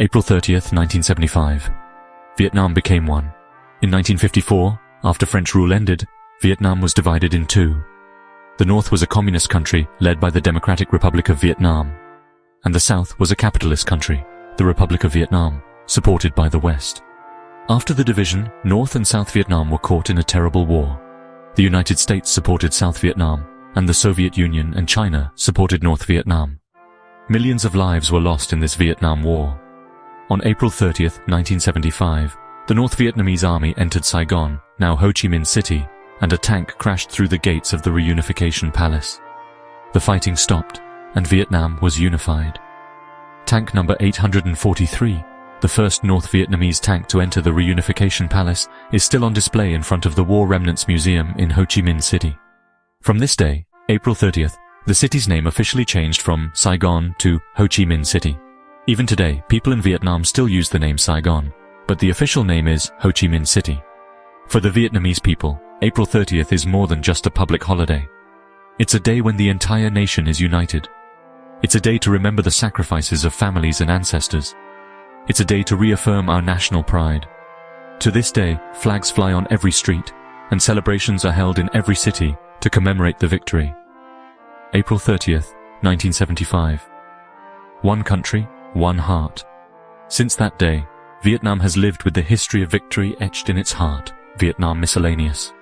April 30th, 1975. Vietnam became one. In 1954, after French rule ended, Vietnam was divided in two. The North was a communist country led by the Democratic Republic of Vietnam, and the South was a capitalist country, the Republic of Vietnam, supported by the West. After the division, North and South Vietnam were caught in a terrible war. The United States supported South Vietnam, and the Soviet Union and China supported North Vietnam. Millions of lives were lost in this Vietnam War. On April 30th, 1975, the North Vietnamese army entered Saigon, now Ho Chi Minh City, and a tank crashed through the gates of the Reunification Palace. The fighting stopped, and Vietnam was unified. Tank number 843, the first North Vietnamese tank to enter the Reunification Palace, is still on display in front of the War Remnants Museum in Ho Chi Minh City. From this day, April 30th, the city's name officially changed from Saigon to Ho Chi Minh City. Even today, people in Vietnam still use the name Saigon, but the official name is Ho Chi Minh City. For the Vietnamese people, April 30th is more than just a public holiday. It's a day when the entire nation is united. It's a day to remember the sacrifices of families and ancestors. It's a day to reaffirm our national pride. To this day, flags fly on every street, and celebrations are held in every city to commemorate the victory. April 30th, 1975. One country, one heart. Since that day, Vietnam has lived with the history of victory etched in its heart. Vietnam Miscellaneous.